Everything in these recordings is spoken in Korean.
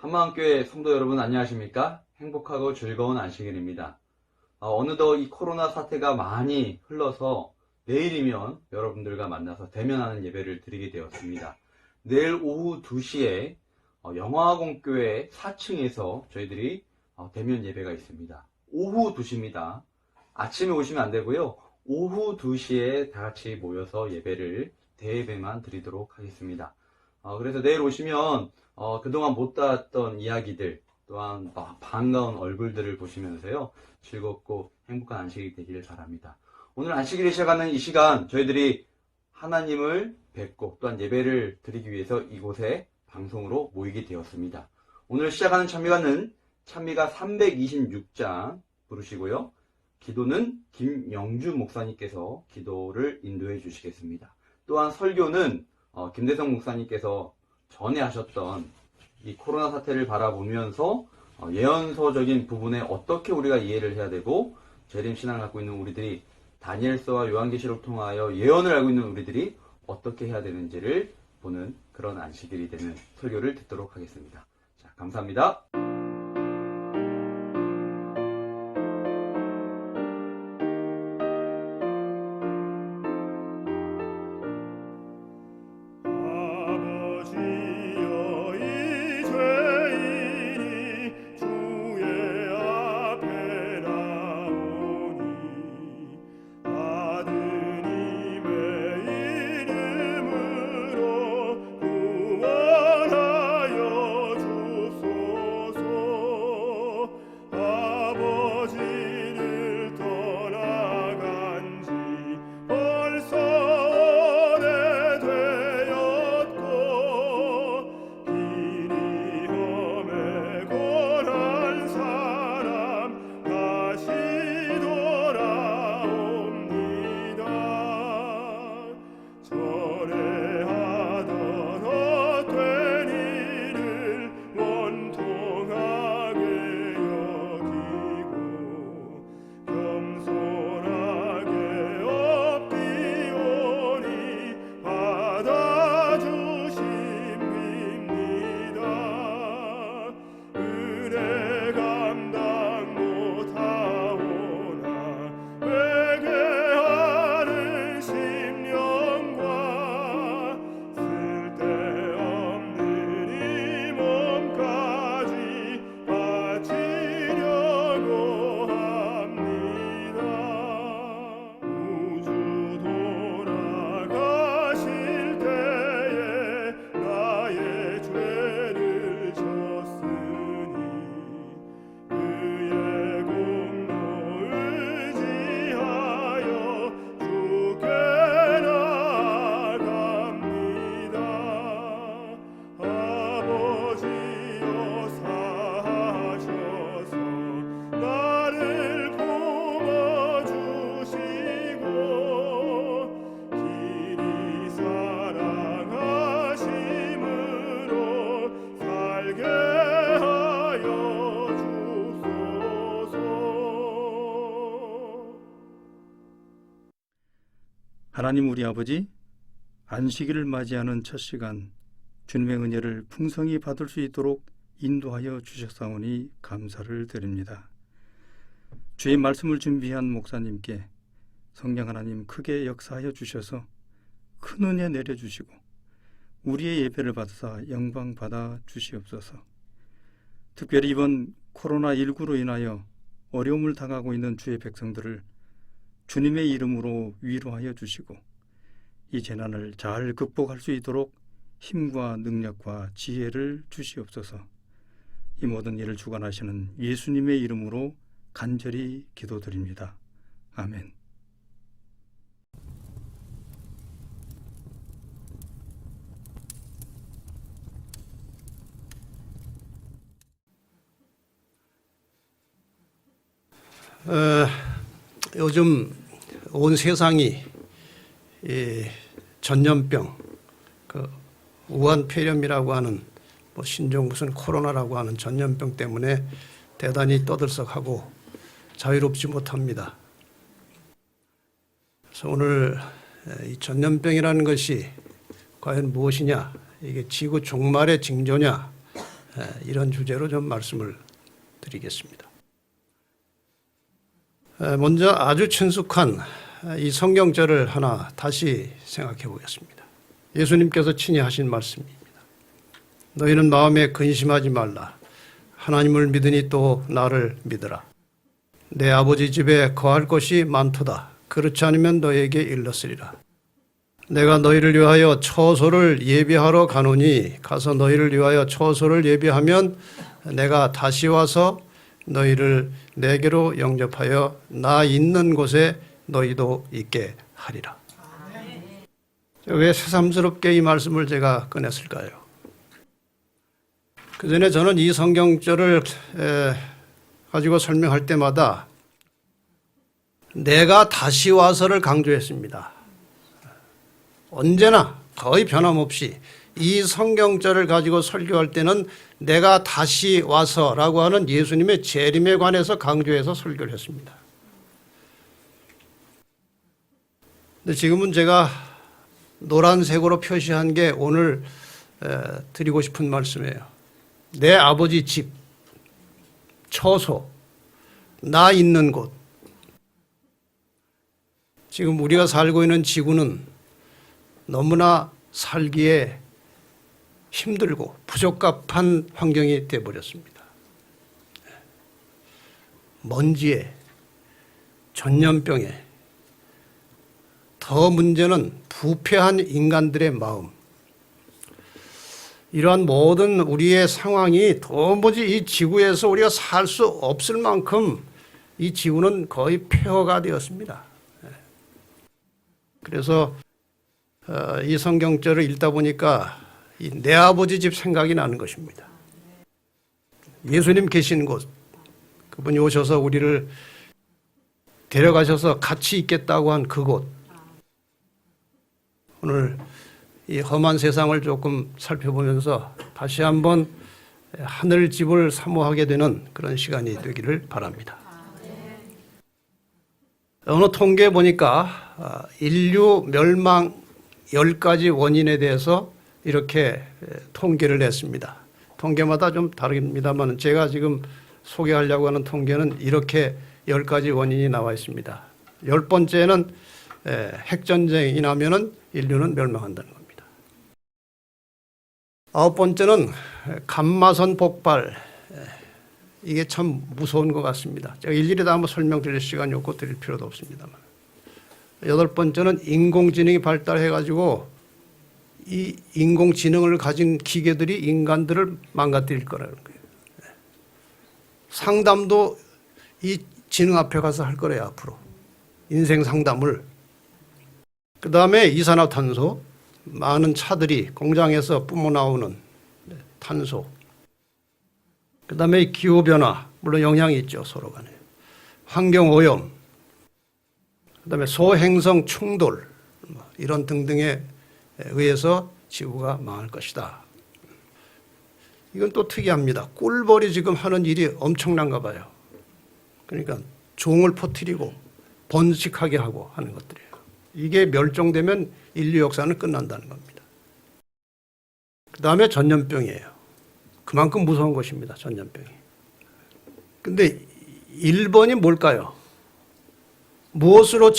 한마음교회 성도 여러분 안녕하십니까? 행복하고 즐거운 안식일입니다. 어느덧 이 코로나 사태가 많이 흘러서 내일이면 여러분들과 만나서 대면하는 예배를 드리게 되었습니다. 내일 오후 2시에 영화공교회 4층에서 저희들이 대면 예배가 있습니다. 오후 2시입니다. 아침에 오시면 안 되고요. 오후 2시에 다 같이 모여서 예배를 대예배만 드리도록 하겠습니다. 그래서 내일 오시면 그동안 못 닿았던 이야기들 또한 반가운 얼굴들을 보시면서요 즐겁고 행복한 안식일이 되기를 바랍니다. 오늘 안식일을 시작하는 이 시간 저희들이 하나님을 뵙고 또한 예배를 드리기 위해서 이곳에 방송으로 모이게 되었습니다. 오늘 시작하는 찬미가는 찬미가 326장 부르시고요. 기도는 김영주 목사님께서 기도를 인도해 주시겠습니다. 또한 설교는 김대성 목사님께서 전에 하셨던 이 코로나 사태를 바라보면서 예언서적인 부분에 어떻게 우리가 이해를 해야 되고 재림 신앙을 갖고 있는 우리들이 다니엘서와 요한계시록 통하여 예언을 알고 있는 우리들이 어떻게 해야 되는지를 보는 그런 안식일이 되는 설교를 듣도록 하겠습니다. 자, 감사합니다. 하나님 우리 아버지, 안식일을 맞이하는 첫 시간 주님의 은혜를 풍성히 받을 수 있도록 인도하여 주셨사오니 감사를 드립니다. 주의 말씀을 준비한 목사님께 성령 하나님 크게 역사하여 주셔서 큰 은혜 내려주시고 우리의 예배를 받으사 영광 받아 주시옵소서. 특별히 이번 코로나19로 인하여 어려움을 당하고 있는 주의 백성들을 주님의 이름으로 위로하여 주시고 이 재난을 잘 극복할 수 있도록 힘과 능력과 지혜를 주시옵소서. 이 모든 일을 주관하시는 예수님의 이름으로 간절히 기도드립니다. 아멘. 요즘 온 세상이 전염병, 우한폐렴이라고 하는 신종 무슨 코로나라고 하는 전염병 때문에 대단히 떠들썩하고 자유롭지 못합니다. 그래서 오늘 이 전염병이라는 것이 과연 무엇이냐, 이게 지구 종말의 징조냐, 이런 주제로 좀 말씀을 드리겠습니다. 먼저 아주 친숙한 이 성경절을 하나 다시 생각해 보겠습니다. 예수님께서 친히 하신 말씀입니다. 너희는 마음에 근심하지 말라. 하나님을 믿으니 또 나를 믿으라. 내 아버지 집에 거할 것이 많도다. 그렇지 않으면 너에게 일렀으리라. 내가 너희를 위하여 처소를 예비하러 가노니 가서 너희를 위하여 처소를 예비하면 내가 다시 와서 너희를 내게로 영접하여 나 있는 곳에 너희도 있게 하리라. 왜 새삼스럽게 이 말씀을 제가 꺼냈을까요? 그 전에 저는 이 성경절을 가지고 설명할 때마다 내가 다시 와서를 강조했습니다. 언제나 거의 변함없이 이 성경절을 가지고 설교할 때는 내가 다시 와서라고 하는 예수님의 재림에 관해서 강조해서 설교를 했습니다. 근데 지금은 제가 노란색으로 표시한 게 오늘 드리고 싶은 말씀이에요. 내 아버지 집, 처소, 나 있는 곳. 지금 우리가 살고 있는 지구는 너무나 살기에 힘들고 부적합한 환경이 되어버렸습니다. 먼지에, 전염병에, 더 문제는 부패한 인간들의 마음. 이러한 모든 우리의 상황이 도무지 이 지구에서 우리가 살 수 없을 만큼 이 지구는 거의 폐허가 되었습니다. 그래서 이 성경절을 읽다 보니까 내 아버지 집 생각이 나는 것입니다. 예수님 계신 곳, 그분이 오셔서 우리를 데려가셔서 같이 있겠다고 한 그곳. 오늘 이 험한 세상을 조금 살펴보면서 다시 한번 하늘집을 사모하게 되는 그런 시간이 되기를 바랍니다. 어느 통계에 보니까 인류 멸망 10가지 원인에 대해서 이렇게 통계를 냈습니다. 통계마다 좀 다릅니다만 제가 지금 소개하려고 하는 통계는 이렇게 10가지 원인이 나와 있습니다. 10번째는 핵전쟁이 나면은 인류는 멸망한다는 겁니다. 9번째는 감마선 폭발. 이게 참 무서운 것 같습니다. 제가 일일이 다 한번 설명드릴 시간이 없고 드릴 필요도 없습니다만. 8번째는 인공지능이 발달해가지고 이 인공지능을 가진 기계들이 인간들을 망가뜨릴 거라는 거예요. 상담도 이 지능 앞에 가서 할 거래요, 앞으로. 인생 상담을. 그 다음에 이산화탄소, 많은 차들이 공장에서 뿜어 나오는 탄소. 그 다음에 기후변화, 물론 영향이 있죠, 서로 간에. 환경오염, 그 다음에 소행성 충돌, 이런 등등에 의해서 지구가 망할 것이다. 이건 또 특이합니다. 꿀벌이 지금 하는 일이 엄청난가 봐요. 그러니까 종을 퍼뜨리고 번식하게 하고 하는 것들이에요. 이게 멸종되면 인류 역사는 끝난다는 겁니다. 그 다음에 전염병이에요. 그만큼 무서운 것입니다, 전염병이. 근데 1번이 뭘까요? 무엇으로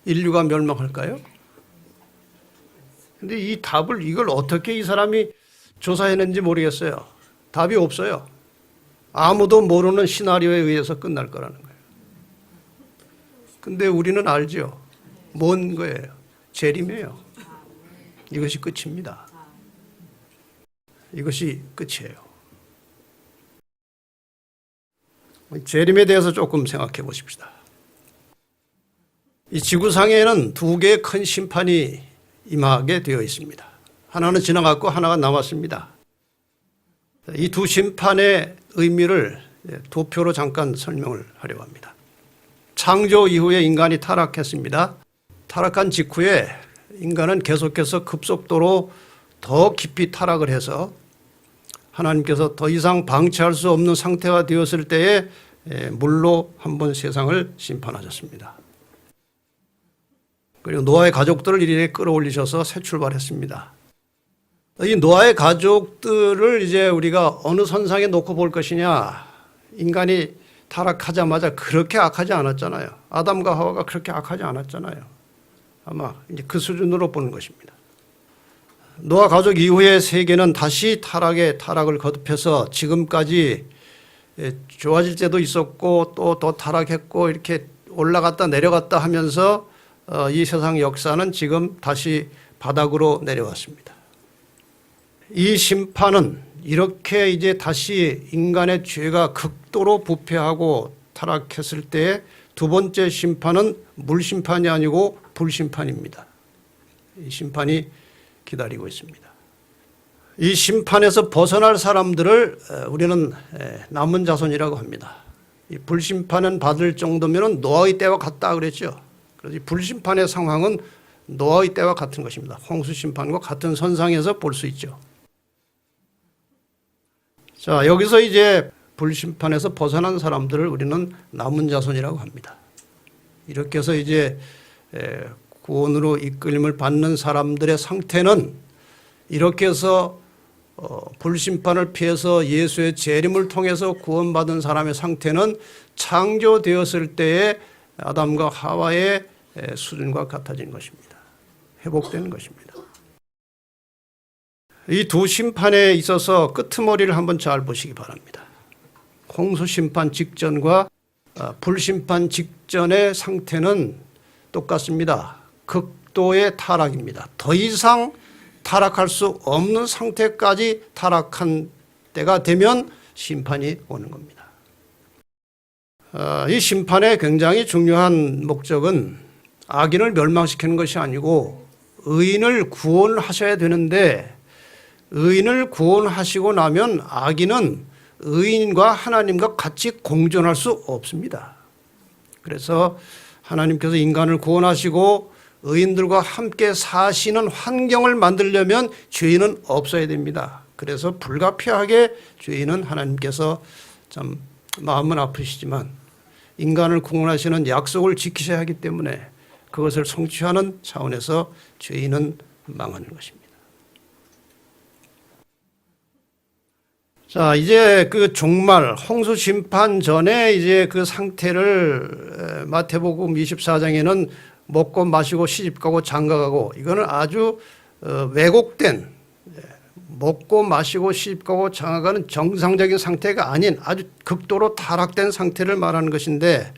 인류가 멸망할까요? 근데 이 답을, 이걸 어떻게 이 사람이 조사했는지 모르겠어요. 답이 없어요. 아무도 모르는 시나리오에 의해서 끝날 거라는 거예요. 근데 우리는 알죠. 뭔 거예요? 재림이에요. 이것이 끝입니다. 이것이 끝이에요. 재림에 대해서 조금 생각해 보십시다. 이 지구상에는 두 개의 큰 심판이 임하게 되어 있습니다. 하나는 지나갔고 하나가 남았습니다. 이 두 심판의 의미를 도표로 잠깐 설명을 하려고 합니다. 창조 이후에 인간이 타락했습니다. 타락한 직후에 인간은 계속해서 급속도로 더 깊이 타락을 해서 하나님께서 더 이상 방치할 수 없는 상태가 되었을 때에 물로 한번 세상을 심판하셨습니다. 그리고 노아의 가족들을 이리에 끌어올리셔서 새 출발했습니다. 이 노아의 가족들을 이제 우리가 어느 선상에 놓고 볼 것이냐. 인간이 타락하자마자 그렇게 악하지 않았잖아요. 아담과 하와가 그렇게 악하지 않았잖아요. 아마 이제 그 수준으로 보는 것입니다. 노아 가족 이후의 세계는 다시 타락을 거듭해서 지금까지 좋아질 때도 있었고 또 더 타락했고 이렇게 올라갔다 내려갔다 하면서 이 세상 역사는 지금 다시 바닥으로 내려왔습니다. 이 심판은 이렇게 이제 다시 인간의 죄가 극도로 부패하고 타락했을 때 두 번째 심판은 물심판이 아니고 불심판입니다. 이 심판이 기다리고 있습니다. 이 심판에서 벗어날 사람들을 우리는 남은 자손이라고 합니다. 이 불심판은 받을 정도면 노아의 때와 같다 그랬죠. 그래서 이 불심판의 상황은 노아의 때와 같은 것입니다. 홍수 심판과 같은 선상에서 볼 수 있죠. 자, 여기서 이제 불심판에서 벗어난 사람들을 우리는 남은 자손이라고 합니다. 이렇게 해서 이제 구원으로 이끌림을 받는 사람들의 상태는 이렇게 해서 불심판을 피해서 예수의 재림을 통해서 구원받은 사람의 상태는 창조되었을 때의 아담과 하와의 수준과 같아진 것입니다. 회복된 것입니다. 이 두 심판에 있어서 끄트머리를 한번 잘 보시기 바랍니다. 홍수 심판 직전과 불심판 직전의 상태는 똑같습니다. 극도의 타락입니다. 더 이상 타락할 수 없는 상태까지 타락한 때가 되면 심판이 오는 겁니다. 이 심판의 굉장히 중요한 목적은 악인을 멸망시키는 것이 아니고 의인을 구원하셔야 되는데 의인을 구원하시고 나면 악인은 의인과 하나님과 같이 공존할 수 없습니다. 그래서 하나님께서 인간을 구원하시고 의인들과 함께 사시는 환경을 만들려면 죄인은 없어야 됩니다. 그래서 불가피하게 죄인은 하나님께서 참 마음은 아프시지만 인간을 구원하시는 약속을 지키셔야 하기 때문에 그것을 성취하는 차원에서 죄인은 망하는 것입니다. 자, 이제 그 종말 홍수 심판 전에 이제 그 상태를 마태복음 24장에는 먹고 마시고 시집가고 장가가고 이거는 아주 왜곡된 먹고 마시고 시집가고 장가가는 정상적인 상태가 아닌 아주 극도로 타락된 상태를 말하는 것인데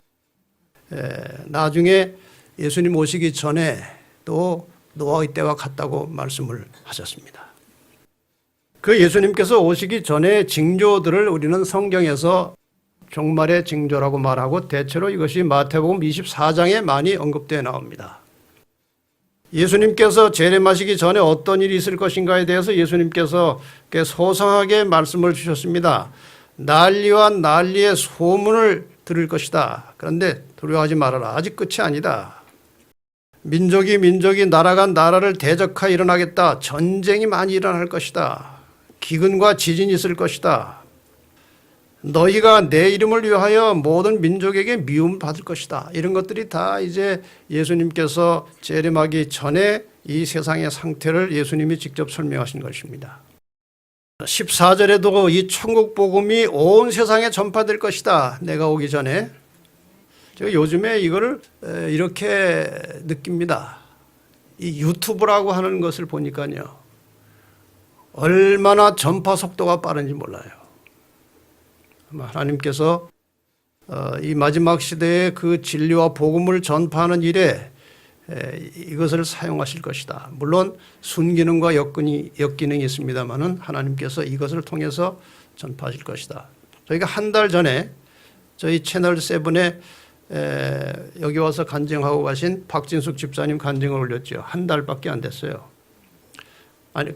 나중에 예수님 오시기 전에 또 노아의 때와 같다고 말씀을 하셨습니다. 그 예수님께서 오시기 전에 징조들을 우리는 성경에서 종말의 징조라고 말하고 대체로 이것이 마태복음 24장에 많이 언급되어 나옵니다. 예수님께서 재림하시기 전에 어떤 일이 있을 것인가에 대해서 예수님께서 소상하게 말씀을 주셨습니다. 난리와 난리의 소문을 들을 것이다. 그런데 두려워하지 말아라. 아직 끝이 아니다. 민족이 나라가 나라를 대적하여 일어나겠다. 전쟁이 많이 일어날 것이다. 기근과 지진이 있을 것이다. 너희가 내 이름을 위하여 모든 민족에게 미움을 받을 것이다. 이런 것들이 다 이제 예수님께서 재림하기 전에 이 세상의 상태를 예수님이 직접 설명하신 것입니다. 14절에도 이 천국 복음이 온 세상에 전파될 것이다. 내가 오기 전에. 제가 요즘에 이거를 이렇게 느낍니다. 이 유튜브라고 하는 것을 보니까요. 얼마나 전파 속도가 빠른지 몰라요. 하나님께서 이 마지막 시대에 그 진리와 복음을 전파하는 일에 이것을 사용하실 것이다. 물론 순기능과 역기능이 있습니다만은 하나님께서 이것을 통해서 전파하실 것이다. 저희가 한 달 전에 저희 채널 7에 여기 와서 간증하고 가신 박진숙 집사님 간증을 올렸죠. 한 달밖에 안 됐어요. 아니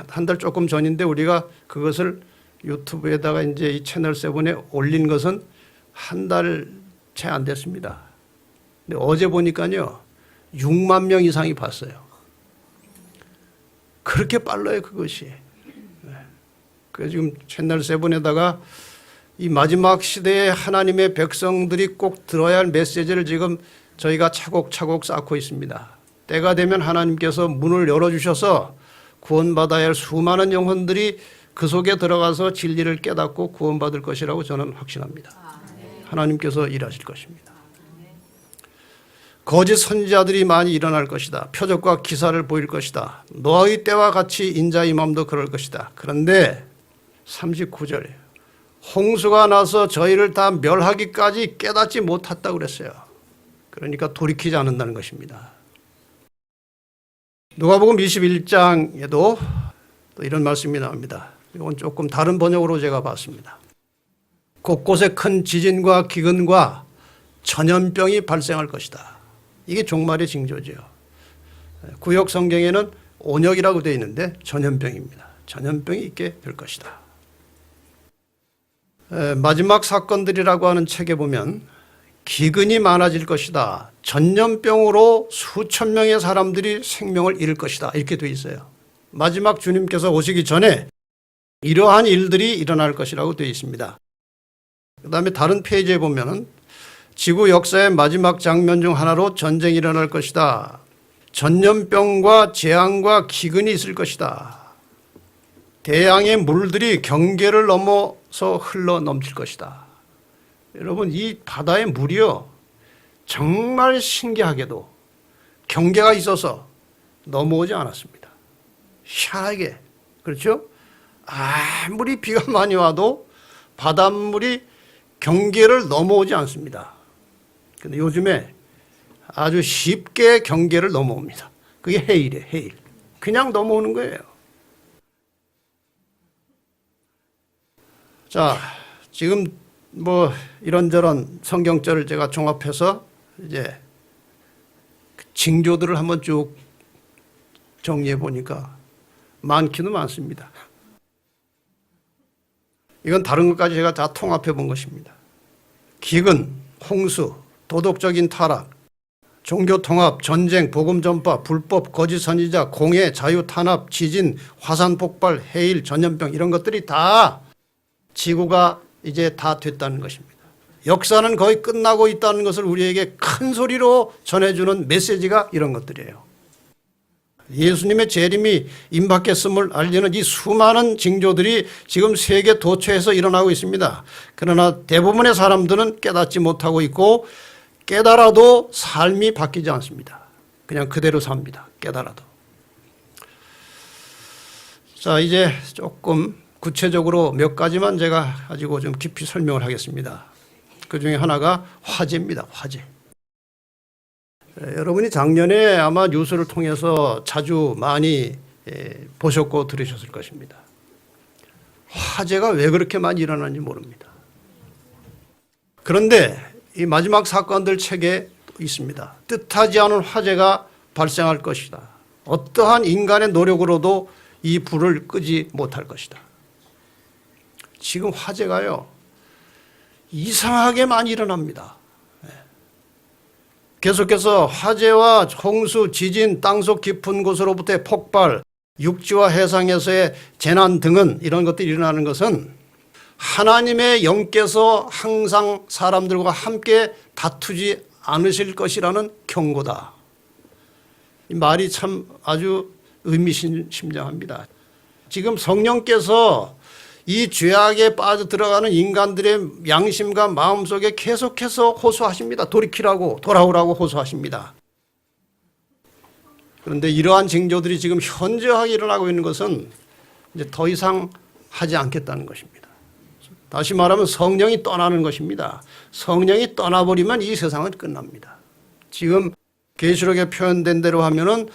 한 달 조금 전인데 우리가 그것을 유튜브에다가 이제 이 채널 7에 올린 것은 한 달 채 안 됐습니다. 근데 어제 보니까요 6만 명 이상이 봤어요. 그렇게 빨라요 그것이. 그래서 지금 채널 7에다가 이 마지막 시대에 하나님의 백성들이 꼭 들어야 할 메시지를 지금 저희가 차곡차곡 쌓고 있습니다. 때가 되면 하나님께서 문을 열어주셔서 구원받아야 할 수많은 영혼들이 그 속에 들어가서 진리를 깨닫고 구원받을 것이라고 저는 확신합니다. 하나님께서 일하실 것입니다. 거짓 선지자들이 많이 일어날 것이다. 표적과 기사를 보일 것이다. 노아의 때와 같이 인자의 마음도 그럴 것이다. 그런데 39절에 홍수가 나서 저희를 다 멸하기까지 깨닫지 못했다고 그랬어요. 그러니까 돌이키지 않는다는 것입니다. 누가복음 21장에도 또 이런 말씀이 나옵니다. 이건 조금 다른 번역으로 제가 봤습니다. 곳곳에 큰 지진과 기근과 전염병이 발생할 것이다. 이게 종말의 징조죠. 구역 성경에는 온역이라고 되어 있는데 전염병입니다. 전염병이 있게 될 것이다. 마지막 사건들이라고 하는 책에 보면 기근이 많아질 것이다. 전염병으로 수천 명의 사람들이 생명을 잃을 것이다. 이렇게 되어 있어요. 마지막 주님께서 오시기 전에 이러한 일들이 일어날 것이라고 되어 있습니다. 그 다음에 다른 페이지에 보면은 지구 역사의 마지막 장면 중 하나로 전쟁이 일어날 것이다. 전염병과 재앙과 기근이 있을 것이다. 대양의 물들이 경계를 넘어서 흘러 넘칠 것이다. 여러분, 이 바다의 물이요, 정말 신기하게도 경계가 있어서 넘어오지 않았습니다. 희한하게. 그렇죠? 아무리 비가 많이 와도 바닷물이 경계를 넘어오지 않습니다. 근데 요즘에 아주 쉽게 경계를 넘어옵니다. 그게 해일이에요, 해일. 그냥 넘어오는 거예요. 자, 지금 뭐 이런저런 성경절을 제가 종합해서 이제 징조들을 한번 쭉 정리해 보니까 많기는 많습니다. 이건 다른 것까지 제가 다 통합해 본 것입니다. 기근, 홍수, 도덕적인 타락, 종교 통합, 전쟁, 복음 전파, 불법, 거짓 선지자, 공해, 자유 탄압, 지진, 화산 폭발, 해일, 전염병 이런 것들이 다 지구가 이제 다 됐다는 것입니다. 역사는 거의 끝나고 있다는 것을 우리에게 큰 소리로 전해주는 메시지가 이런 것들이에요. 예수님의 재림이 임박했음을 알리는 이 수많은 징조들이 지금 세계 도처에서 일어나고 있습니다. 그러나 대부분의 사람들은 깨닫지 못하고 있고 깨달아도 삶이 바뀌지 않습니다. 그냥 그대로 삽니다. 깨달아도. 자, 이제 조금 구체적으로 몇 가지만 제가 가지고 좀 깊이 설명을 하겠습니다. 그 중에 하나가 화재입니다. 화재. 여러분이 작년에 아마 뉴스를 통해서 자주 많이 보셨고 들으셨을 것입니다. 화재가 왜 그렇게 많이 일어나는지 모릅니다. 그런데 이 마지막 사건들 책에 있습니다. 뜻하지 않은 화재가 발생할 것이다. 어떠한 인간의 노력으로도 이 불을 끄지 못할 것이다. 지금 화재가요, 이상하게 많이 일어납니다. 계속해서 화재와 홍수, 지진, 땅속 깊은 곳으로부터의 폭발, 육지와 해상에서의 재난 등은 이런 것들이 일어나는 것은 하나님의 영께서 항상 사람들과 함께 다투지 않으실 것이라는 경고다. 이 말이 참 아주 의미심장합니다. 지금 성령께서 이 죄악에 빠져들어가는 인간들의 양심과 마음속에 계속해서 호소하십니다. 돌이키라고, 돌아오라고 호소하십니다. 그런데 이러한 징조들이 지금 현저하게 일어나고 있는 것은 이제 더 이상 하지 않겠다는 것입니다. 다시 말하면 성령이 떠나는 것입니다. 성령이 떠나버리면 이 세상은 끝납니다. 지금 계시록에 표현된 대로 하면은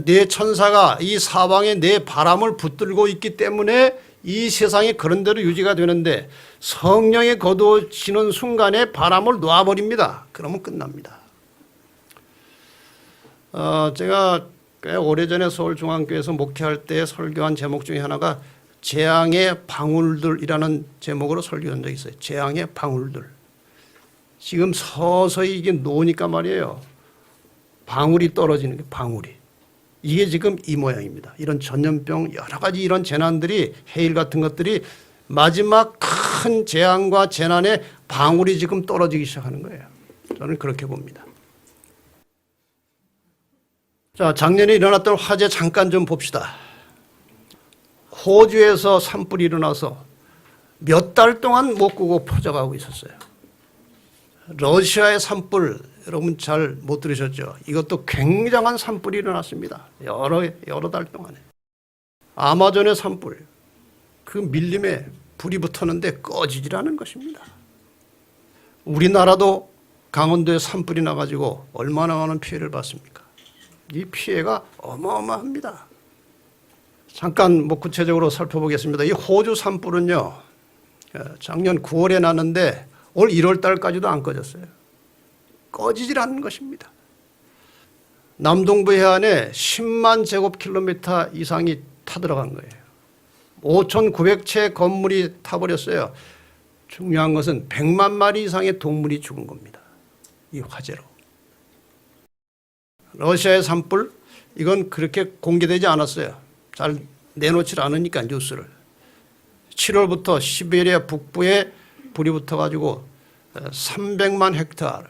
네 천사가 이 사방에 네 바람을 붙들고 있기 때문에 이 세상이 그런 대로 유지가 되는데 성령이 거두어지는 순간에 바람을 놔버립니다. 그러면 끝납니다. 제가 꽤 오래전에 서울중앙교회에서 목회할 때 설교한 제목 중에 하나가 재앙의 방울들이라는 제목으로 설교한 적이 있어요. 재앙의 방울들. 지금 서서히 이게 놓으니까 말이에요. 방울이 떨어지는 게 방울이. 이게 지금 이 모양입니다. 이런 전염병 여러 가지 이런 재난들이 해일 같은 것들이 마지막 큰 재앙과 재난의 방울이 지금 떨어지기 시작하는 거예요. 저는 그렇게 봅니다. 자, 작년에 일어났던 화재 잠깐 좀 봅시다. 호주에서 산불이 일어나서 몇 달 동안 못 끄고 퍼져가고 있었어요. 러시아의 산불 여러분 잘 못 들으셨죠? 이것도 굉장한 산불이 일어났습니다. 여러 달 동안에. 아마존의 산불, 그 밀림에 불이 붙었는데 꺼지질 않은 것입니다. 우리나라도 강원도에 산불이 나가지고 얼마나 많은 피해를 봤습니까? 이 피해가 어마어마합니다. 잠깐 구체적으로 살펴보겠습니다. 이 호주 산불은요, 작년 9월에 났는데 올 1월 달까지도 안 꺼졌어요. 꺼지질 않는 것입니다. 남동부 해안에 10만 제곱킬로미터 이상이 타들어간 거예요. 5,900채 건물이 타버렸어요. 중요한 것은 100만 마리 이상의 동물이 죽은 겁니다. 이 화재로. 러시아의 산불, 이건 그렇게 공개되지 않았어요. 잘 내놓질 않으니까 뉴스를. 7월부터 시베리아 북부에 불이 붙어가지고 300만 헥타르,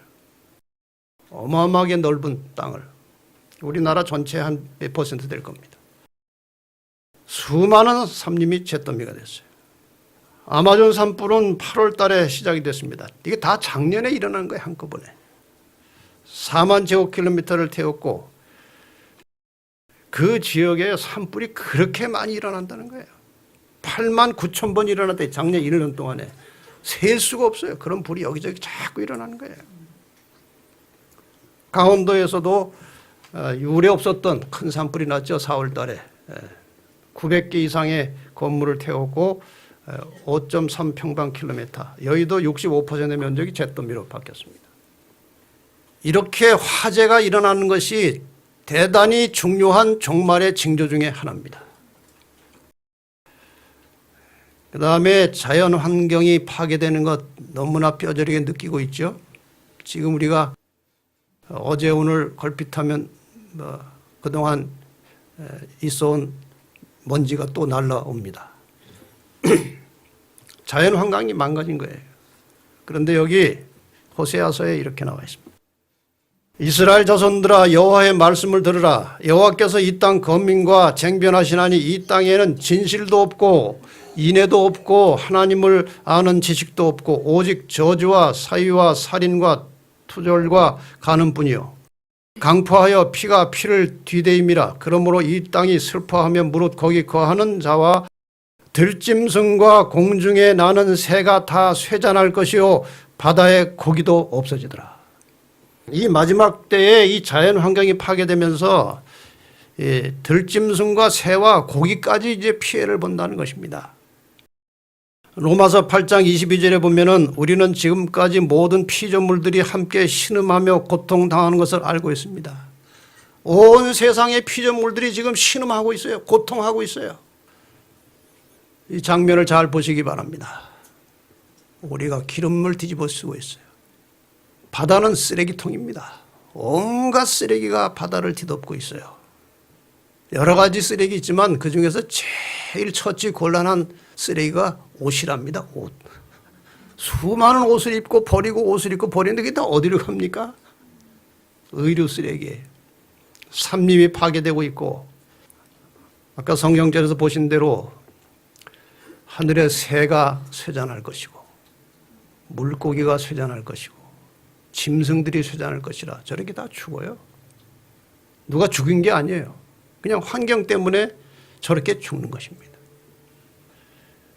어마어마하게 넓은 땅을, 우리나라 전체 한 몇 퍼센트 될 겁니다. 수많은 산림이 잿더미가 됐어요. 아마존 산불은 8월 달에 시작이 됐습니다. 이게 다 작년에 일어난 거예요, 한꺼번에. 4만 제곱킬로미터를 태웠고 그 지역에 산불이 그렇게 많이 일어난다는 거예요. 8만 9천 번 일어났대, 작년 1년 동안에. 셀 수가 없어요. 그런 불이 여기저기 자꾸 일어나는 거예요. 강원도에서도 유례 없었던 큰 산불이 났죠. 4월 달에. 900개 이상의 건물을 태웠고 5.3평방킬로미터, 여의도 65%의 면적이 잿더미로 바뀌었습니다. 이렇게 화재가 일어나는 것이 대단히 중요한 종말의 징조 중에 하나입니다. 그 다음에 자연 환경이 파괴되는 것 너무나 뼈저리게 느끼고 있죠. 지금 우리가 어제 오늘 걸핏하면 그동안 있어온 먼지가 또 날라옵니다. 자연 환경이 망가진 거예요. 그런데 여기 호세아서에 이렇게 나와 있습니다. 이스라엘 자손들아, 여호와의 말씀을 들으라. 여호와께서 이 땅 거민과 쟁변하시나니 이 땅에는 진실도 없고 인애도 없고 하나님을 아는 지식도 없고 오직 저주와 사위와 살인과 투절과 간음뿐이요. 강포하여 피가 피를 뒤대임이라. 그러므로 이 땅이 슬퍼하며 무릇 거기 거하는 자와 들짐승과 공중에 나는 새가 다 쇠잔할 것이요 바다의 고기도 없어지더라. 이 마지막 때에 이 자연 환경이 파괴되면서 들짐승과 새와 고기까지 이제 피해를 본다는 것입니다. 로마서 8장 22절에 보면은 우리는 지금까지 모든 피조물들이 함께 신음하며 고통당하는 것을 알고 있습니다. 온 세상의 피조물들이 지금 신음하고 있어요. 고통하고 있어요. 이 장면을 잘 보시기 바랍니다. 우리가 기름을 뒤집어 쓰고 있어요. 바다는 쓰레기통입니다. 온갖 쓰레기가 바다를 뒤덮고 있어요. 여러 가지 쓰레기 있지만 그 중에서 제일 처치 곤란한 쓰레기가 옷이랍니다. 옷. 수많은 옷을 입고 버리고 옷을 입고 버리는데 그게 다 어디로 갑니까? 의류 쓰레기. 산림이 파괴되고 있고, 아까 성경절에서 보신 대로 하늘의 새가 쇠잔할 것이고 물고기가 쇠잔할 것이고 짐승들이 쇠잔할 것이라. 저렇게 다 죽어요. 누가 죽인 게 아니에요. 그냥 환경 때문에 저렇게 죽는 것입니다.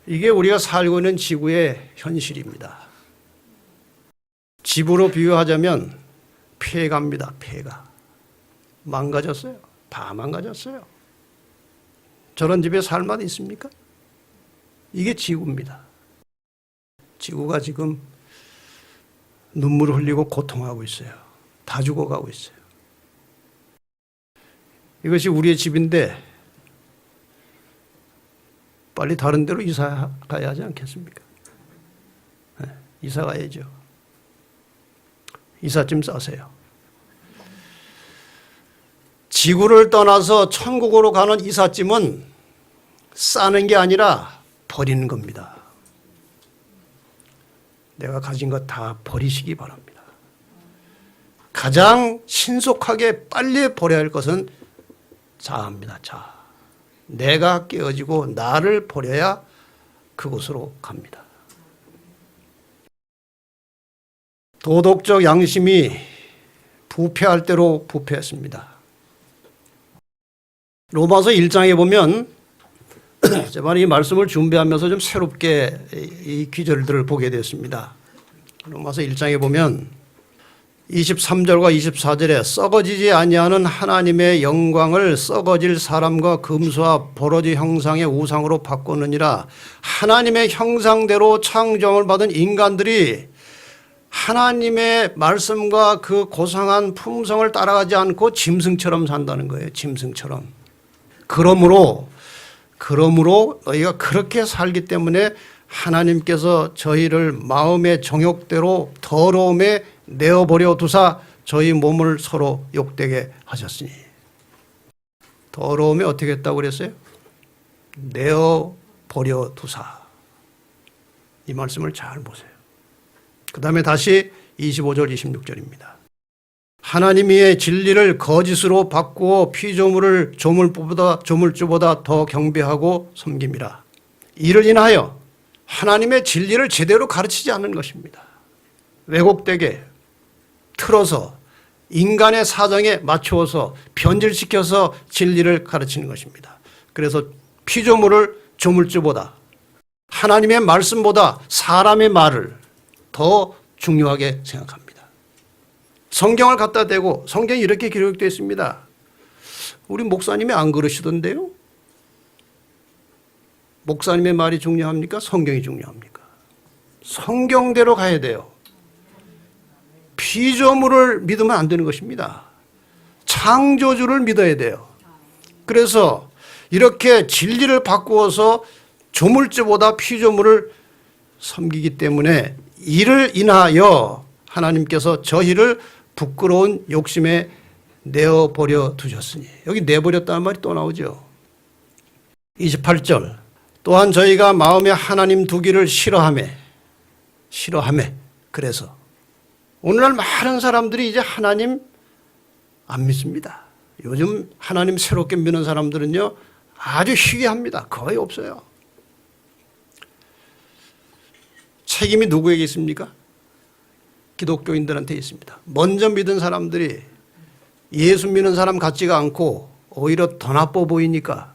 이게 우리가 살고 있는 지구의 현실입니다. 집으로 비유하자면 폐가입니다. 폐가. 망가졌어요. 다 망가졌어요. 저런 집에 살 맛 있습니까? 이게 지구입니다. 지구가 지금 눈물을 흘리고 고통하고 있어요. 다 죽어가고 있어요. 이것이 우리의 집인데 빨리 다른 데로 이사 가야 하지 않겠습니까? 네, 이사 가야죠. 이삿짐 싸세요. 지구를 떠나서 천국으로 가는 이삿짐은 싸는 게 아니라 버리는 겁니다. 내가 가진 것 다 버리시기 바랍니다. 가장 신속하게 빨리 버려야 할 것은 자아입니다. 자아. 내가 깨어지고 나를 버려야 그곳으로 갑니다. 도덕적 양심이 부패할 대로 부패했습니다. 로마서 1장에 보면 제가 이 말씀을 준비하면서 좀 새롭게 이 귀절들을 보게 됐습니다. 로마서 1장에 보면 23절과 24절에 썩어지지 아니하는 하나님의 영광을 썩어질 사람과 금수와 버러지 형상의 우상으로 바꾸느니라. 하나님의 형상대로 창조함을 받은 인간들이 하나님의 말씀과 그 고상한 품성을 따라가지 않고 짐승처럼 산다는 거예요. 짐승처럼. 그러므로 너희가 그렇게 살기 때문에 하나님께서 저희를 마음의 정욕대로 더러움에 내어버려 두사 저희 몸을 서로 욕되게 하셨으니. 더러움에 어떻게 했다고 그랬어요? 내어버려 두사. 이 말씀을 잘 보세요. 그 다음에 다시 25절 26절입니다. 하나님의 진리를 거짓으로 바꾸어 피조물을 조물주보다 더 경배하고 섬김이라. 이를 인하여 하나님의 진리를 제대로 가르치지 않는 것입니다. 왜곡되게 틀어서 인간의 사정에 맞추어서 변질시켜서 진리를 가르치는 것입니다. 그래서 피조물을 조물주보다 하나님의 말씀보다 사람의 말을 더 중요하게 생각합니다. 성경을 갖다 대고 성경이 이렇게 기록되어 있습니다. 우리 목사님이 안 그러시던데요? 목사님의 말이 중요합니까? 성경이 중요합니까? 성경대로 가야 돼요. 피조물을 믿으면 안 되는 것입니다. 창조주를 믿어야 돼요. 그래서 이렇게 진리를 바꾸어서 조물주보다 피조물을 섬기기 때문에 이를 인하여 하나님께서 저희를 부끄러운 욕심에 내어버려 두셨으니. 여기 내버렸다는 말이 또 나오죠. 28절. 또한 저희가 마음에 하나님 두기를 싫어하매. 그래서 오늘날 많은 사람들이 이제 하나님 안 믿습니다. 요즘 하나님 새롭게 믿는 사람들은요 아주 희귀합니다. 거의 없어요. 책임이 누구에게 있습니까? 기독교인들한테 있습니다. 먼저 믿은 사람들이 예수 믿는 사람 같지가 않고 오히려 더 나빠 보이니까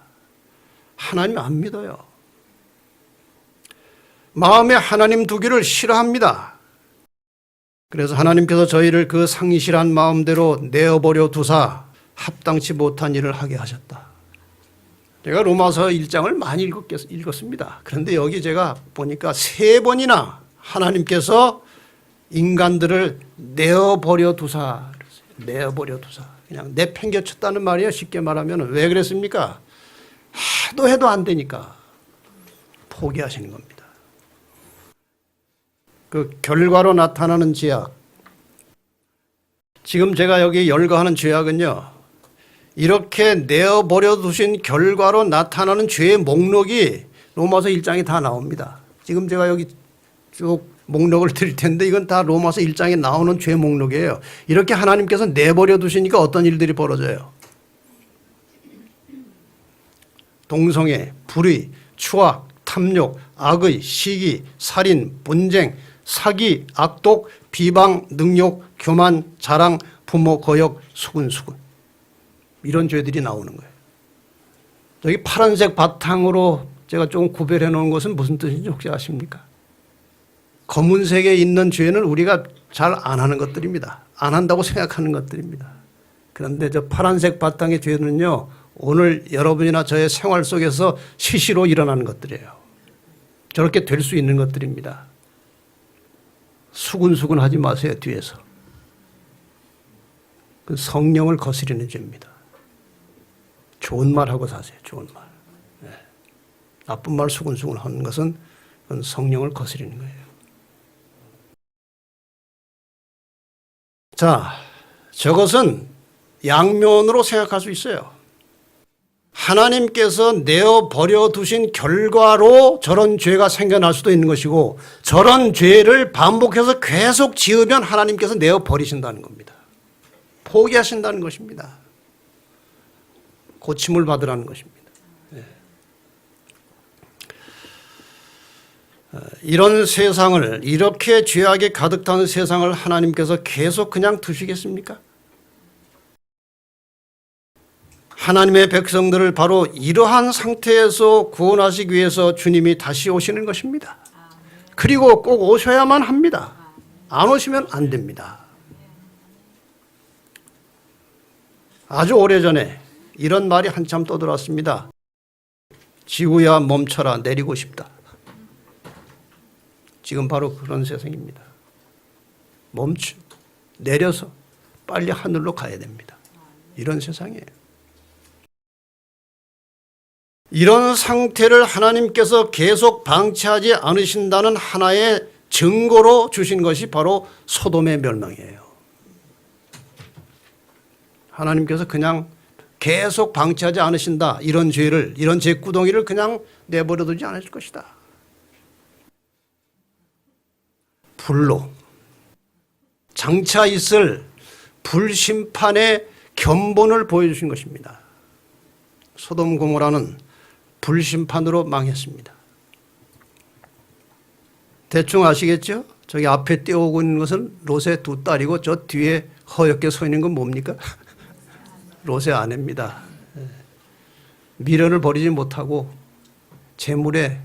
하나님 안 믿어요. 마음에 하나님 두기를 싫어합니다. 그래서 하나님께서 저희를 그 상실한 마음대로 내어버려 두사 합당치 못한 일을 하게 하셨다. 제가 로마서 1장을 많이 읽었습니다. 그런데 여기 제가 보니까 3번이나 하나님께서 인간들을 내어버려 두사, 그냥 내팽겨쳤다는 말이에요. 쉽게 말하면. 왜 그랬습니까? 해도 안 되니까 포기하시는 겁니다. 그 결과로 나타나는 죄악. 지금 제가 여기 열거하는 죄악은요, 이렇게 내어버려 두신 결과로 나타나는 죄의 목록이 로마서 1장에 다 나옵니다. 지금 제가 여기 쭉 목록을 드릴 텐데 이건 다 로마서 1장에 나오는 죄 목록이에요. 이렇게 하나님께서 내버려 두시니까 어떤 일들이 벌어져요? 동성애, 불의, 추악, 탐욕, 악의, 시기, 살인, 분쟁, 사기, 악독, 비방, 능욕, 교만, 자랑, 부모 거역, 수군수군. 이런 죄들이 나오는 거예요. 여기 파란색 바탕으로 제가 조금 구별해 놓은 것은 무슨 뜻인지 혹시 아십니까? 검은색에 있는 죄는 우리가 잘 안 하는 것들입니다. 안 한다고 생각하는 것들입니다. 그런데 저 파란색 바탕의 죄는요, 오늘 여러분이나 저의 생활 속에서 시시로 일어나는 것들이에요. 저렇게 될 수 있는 것들입니다. 수군수군 하지 마세요, 뒤에서. 그 성령을 거스리는 죄입니다. 좋은 말 하고 사세요, 좋은 말. 네. 나쁜 말 수군수군 하는 것은 그건 성령을 거스리는 거예요. 자, 저것은 양면으로 생각할 수 있어요. 하나님께서 내어버려 두신 결과로 저런 죄가 생겨날 수도 있는 것이고, 저런 죄를 반복해서 계속 지으면 하나님께서 내어버리신다는 겁니다. 포기하신다는 것입니다. 고침을 받으라는 것입니다. 네. 이런 세상을, 이렇게 죄악에 가득 찬 세상을 하나님께서 계속 그냥 두시겠습니까? 하나님의 백성들을 바로 이러한 상태에서 구원하시기 위해서 주님이 다시 오시는 것입니다. 그리고 꼭 오셔야만 합니다. 안 오시면 안 됩니다. 아주 오래전에 이런 말이 한참 떠들었습니다. 지구야 멈춰라, 내리고 싶다. 지금 바로 그런 세상입니다. 내려서 빨리 하늘로 가야 됩니다. 이런 세상이에요. 이런 상태를 하나님께서 계속 방치하지 않으신다는 하나의 증거로 주신 것이 바로 소돔의 멸망이에요. 하나님께서 그냥 계속 방치하지 않으신다. 이런 죄를, 이런 죄구덩이를 그냥 내버려두지 않으실 것이다. 불로 장차 있을 불심판의 견본을 보여주신 것입니다. 소돔 고모라는 불심판으로 망했습니다. 대충 아시겠죠? 저기 앞에 뛰어오고 있는 것은 롯의 두 딸이고 저 뒤에 허옇게 서 있는 건 뭡니까? 롯의 아내입니다. 미련을 버리지 못하고 재물에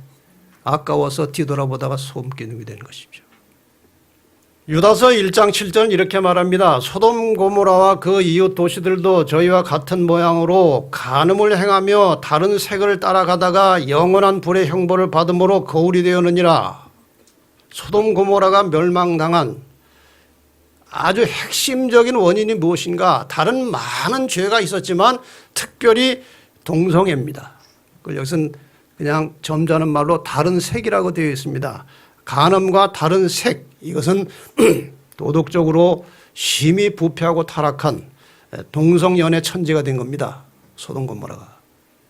아까워서 뒤돌아보다가 소금기둥이 되는 것이죠. 유다서 1장 7절은 이렇게 말합니다. 소돔 고모라와 그 이웃 도시들도 저희와 같은 모양으로 간음을 행하며 다른 색을 따라가다가 영원한 불의 형벌을 받음으로 거울이 되었느니라. 소돔 고모라가 멸망당한 아주 핵심적인 원인이 무엇인가? 다른 많은 죄가 있었지만 특별히 동성애입니다. 여기서는 그냥 점잖은 말로 다른 색이라고 되어 있습니다. 간음과 다른 색, 이것은 도덕적으로 심히 부패하고 타락한 동성연애 천지가 된 겁니다. 소돔 고모라가.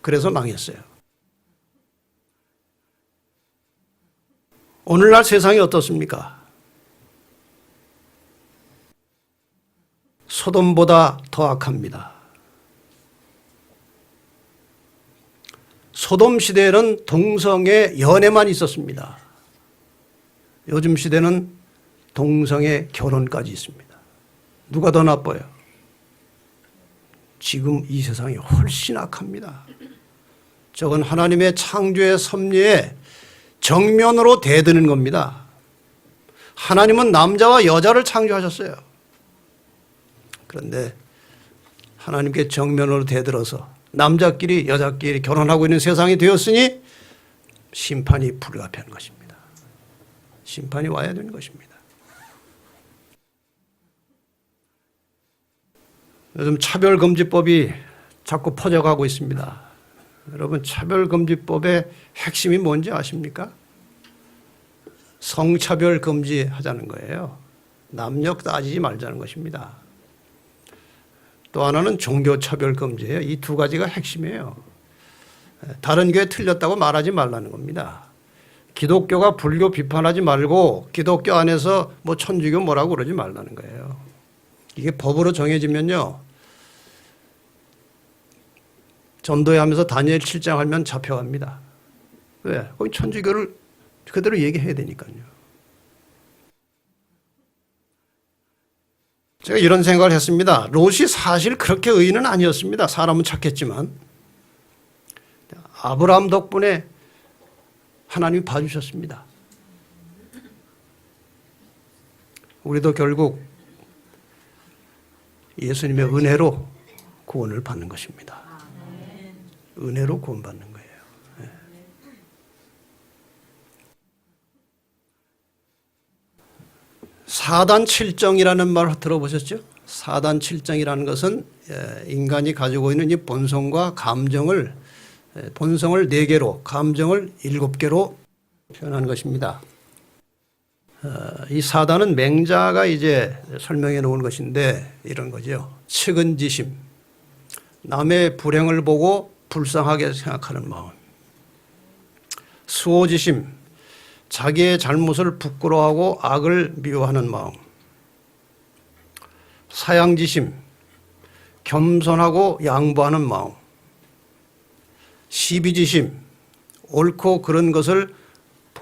그래서 망했어요. 오늘날 세상이 어떻습니까? 소돔보다 더 악합니다. 소돔 시대에는 동성애 연애만 있었습니다. 요즘 시대는 동성애 결혼까지 있습니다. 누가 더 나빠요? 지금 이 세상이 훨씬 악합니다. 저건 하나님의 창조의 섭리에 정면으로 대드는 겁니다. 하나님은 남자와 여자를 창조하셨어요. 그런데 하나님께 정면으로 대들어서 남자끼리 여자끼리 결혼하고 있는 세상이 되었으니 심판이 불가피한 것입니다. 심판이 와야 되는 것입니다. 요즘 차별금지법이 자꾸 퍼져가고 있습니다. 여러분, 차별금지법의 핵심이 뭔지 아십니까? 성차별 금지하자는 거예요. 남녀 따지지 말자는 것입니다. 또 하나는 종교차별 금지예요. 이 두 가지가 핵심이에요. 다른 교회 틀렸다고 말하지 말라는 겁니다. 기독교가 불교 비판하지 말고 기독교 안에서 뭐 천주교 뭐라고 그러지 말라는 거예요. 이게 법으로 정해지면요, 전도회 하면서 다니엘 7장 하면 잡혀갑니다. 왜? 거기 천주교를 그대로 얘기해야 되니까요. 제가 이런 생각을 했습니다. 롯이 사실 그렇게 의인은 아니었습니다. 사람은 착했지만. 아브라함 덕분에 하나님이 봐주셨습니다. 우리도 결국 예수님의 은혜로 구원을 받는 것입니다. 은혜로 구원받는 거예요. 네. 사단칠정이라는 말 들어보셨죠? 사단칠정이라는 것은 인간이 가지고 있는 이 본성과 감정을, 본성을 4개로, 감정을 7개로 표현한 것입니다. 이 사단은 맹자가 이제 설명해 놓은 것인데 이런 거죠. 측은지심, 남의 불행을 보고 불쌍하게 생각하는 마음. 수호지심, 자기의 잘못을 부끄러워하고 악을 미워하는 마음. 사양지심, 겸손하고 양보하는 마음. 시비지심, 옳고 그른 것을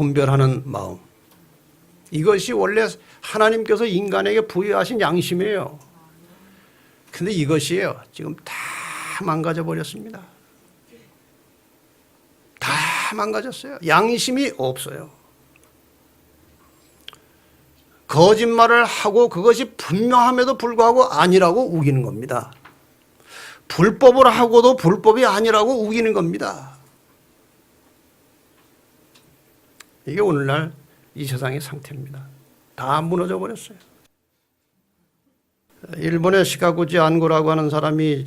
분별하는 마음. 이것이 원래 하나님께서 인간에게 부여하신 양심이에요. 근데 이것이에요. 지금 다 망가져 버렸습니다. 다 망가졌어요. 양심이 없어요. 거짓말을 하고 그것이 분명함에도 불구하고 아니라고 우기는 겁니다. 불법을 하고도 불법이 아니라고 우기는 겁니다. 이게 오늘날 이 세상의 상태입니다. 다 무너져 버렸어요. 일본의 시카구지 안구라고 하는 사람이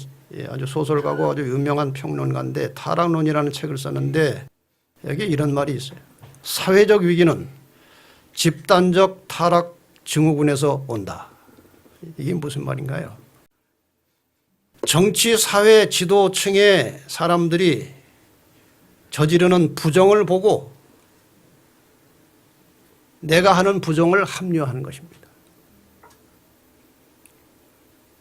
아주 소설가고 아주 유명한 평론가인데 타락론이라는 책을 썼는데 여기 이런 말이 있어요. 사회적 위기는 집단적 타락 증후군에서 온다. 이게 무슨 말인가요? 정치, 사회, 지도층의 사람들이 저지르는 부정을 보고 내가 하는 부정을 합리화하는 것입니다.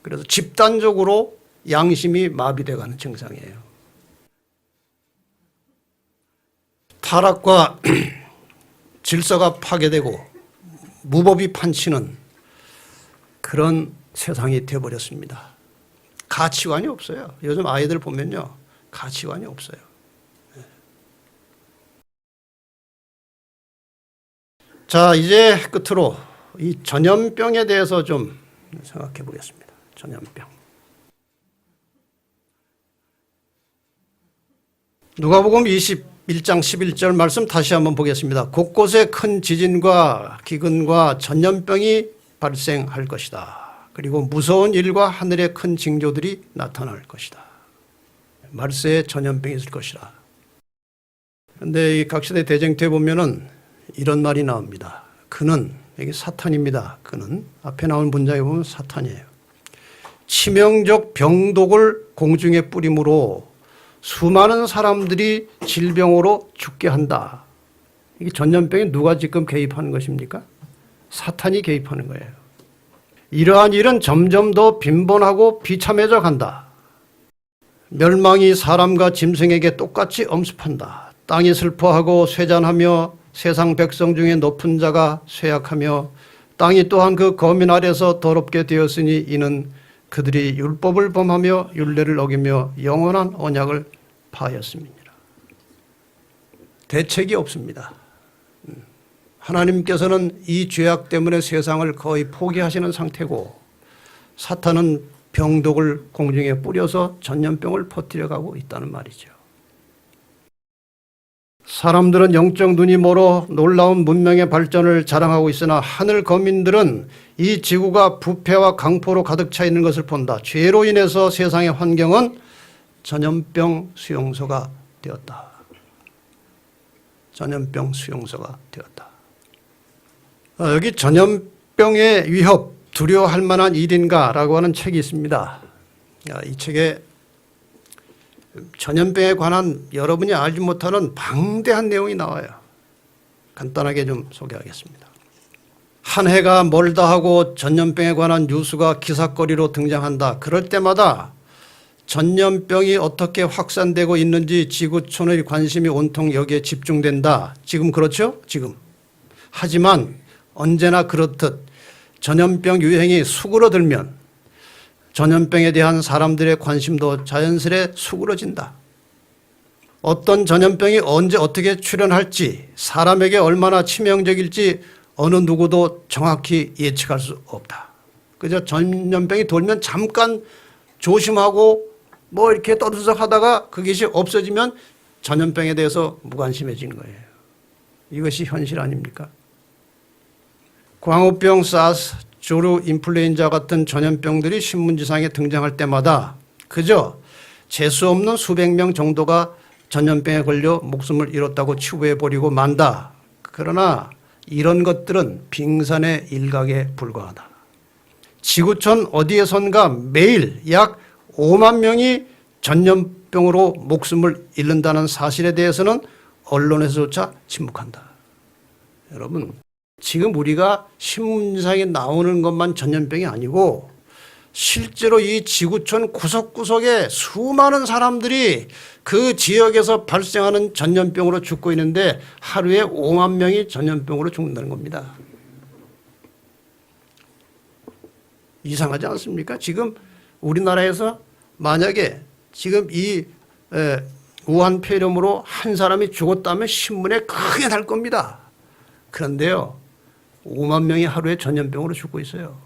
그래서 집단적으로 양심이 마비되어가는 증상이에요. 타락과 질서가 파괴되고 무법이 판치는 그런 세상이 되어버렸습니다. 가치관이 없어요. 요즘 아이들 보면요. 가치관이 없어요. 자, 이제 끝으로 이 전염병에 대해서 좀 생각해 보겠습니다. 전염병. 누가복음 21장 11절 말씀 다시 한번 보겠습니다. 곳곳에 큰 지진과 기근과 전염병이 발생할 것이다. 그리고 무서운 일과 하늘의 큰 징조들이 나타날 것이다. 말세에 전염병이 있을 것이다. 그런데 이 각시대 대쟁투에 보면은 이런 말이 나옵니다. 그는, 여기 사탄입니다. 그는, 앞에 나온 문장에 보면 사탄이에요. 치명적 병독을 공중에 뿌림으로 수많은 사람들이 질병으로 죽게 한다. 이게 전염병에 누가 지금 개입하는 것입니까? 사탄이 개입하는 거예요. 이러한 일은 점점 더 빈번하고 비참해져 간다. 멸망이 사람과 짐승에게 똑같이 엄습한다. 땅이 슬퍼하고 쇠잔하며 세상 백성 중에 높은 자가 쇠약하며 땅이 또한 그 거민 아래서 더럽게 되었으니 이는 그들이 율법을 범하며 율례를 어기며 영원한 언약을 파하였음이니라. 대책이 없습니다. 하나님께서는 이 죄악 때문에 세상을 거의 포기하시는 상태고 사탄은 병독을 공중에 뿌려서 전염병을 퍼뜨려가고 있다는 말이죠. 사람들은 영적 눈이 멀어 놀라운 문명의 발전을 자랑하고 있으나 하늘 거민들은 이 지구가 부패와 강포로 가득 차 있는 것을 본다. 죄로 인해서 세상의 환경은 전염병 수용소가 되었다. 전염병 수용소가 되었다. 여기 전염병의 위협, 두려워할 만한 일인가라고 하는 책이 있습니다. 이 책에 전염병에 관한 여러분이 알지 못하는 방대한 내용이 나와요. 간단하게 좀 소개하겠습니다. 한 해가 멀다 하고 전염병에 관한 뉴스가 기사거리로 등장한다. 그럴 때마다 전염병이 어떻게 확산되고 있는지 지구촌의 관심이 온통 여기에 집중된다. 지금 그렇죠? 지금. 하지만 언제나 그렇듯 전염병 유행이 수그러들면 전염병에 대한 사람들의 관심도 자연스레 수그러진다. 어떤 전염병이 언제 어떻게 출현할지, 사람에게 얼마나 치명적일지 어느 누구도 정확히 예측할 수 없다. 그저 전염병이 돌면 잠깐 조심하고 뭐 이렇게 떠들썩하다가 그것이 없어지면 전염병에 대해서 무관심해지는 거예요. 이것이 현실 아닙니까? 광우병, 사스, 조류, 인플루엔자 같은 전염병들이 신문지상에 등장할 때마다 그저 재수 없는 수백 명 정도가 전염병에 걸려 목숨을 잃었다고 치부해버리고 만다. 그러나 이런 것들은 빙산의 일각에 불과하다. 지구촌 어디에선가 매일 약 5만 명이 전염병으로 목숨을 잃는다는 사실에 대해서는 언론에서조차 침묵한다. 여러분, 지금 우리가 신문상에 나오는 것만 전염병이 아니고 실제로 이 지구촌 구석구석에 수많은 사람들이 그 지역에서 발생하는 전염병으로 죽고 있는데 하루에 5만 명이 전염병으로 죽는다는 겁니다. 이상하지 않습니까? 지금 우리나라에서 만약에 지금 이 우한 폐렴으로 한 사람이 죽었다면 신문에 크게 날 겁니다. 그런데요, 5만 명이 하루에 전염병으로 죽고 있어요.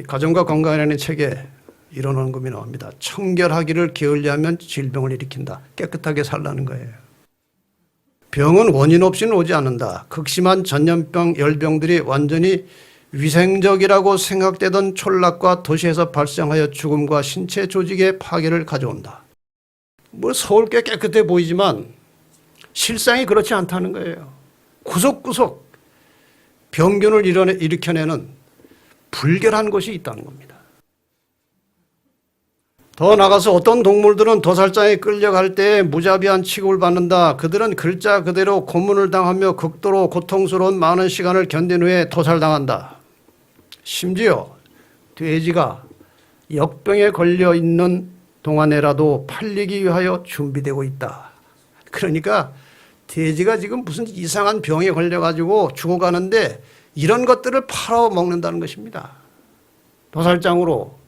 가정과 건강이라는 책에 이런 언급이 나옵니다. 청결하기를 게을리하면 질병을 일으킨다. 깨끗하게 살라는 거예요. 병은 원인 없이는 오지 않는다. 극심한 전염병, 열병들이 완전히 위생적이라고 생각되던 촌락과 도시에서 발생하여 죽음과 신체 조직의 파괴를 가져온다. 뭐 서울 꽤 깨끗해 보이지만 실상이 그렇지 않다는 거예요. 구석구석 병균을 일으켜내는 불결한 것이 있다는 겁니다. 더 나가서 어떤 동물들은 도살장에 끌려갈 때 무자비한 취급을 받는다. 그들은 글자 그대로 고문을 당하며 극도로 고통스러운 많은 시간을 견딘 후에 도살당한다. 심지어 돼지가 역병에 걸려 있는 동안에라도 팔리기 위하여 준비되고 있다. 그러니까 돼지가 지금 무슨 이상한 병에 걸려가지고 죽어가는데 이런 것들을 팔아먹는다는 것입니다. 도살장으로.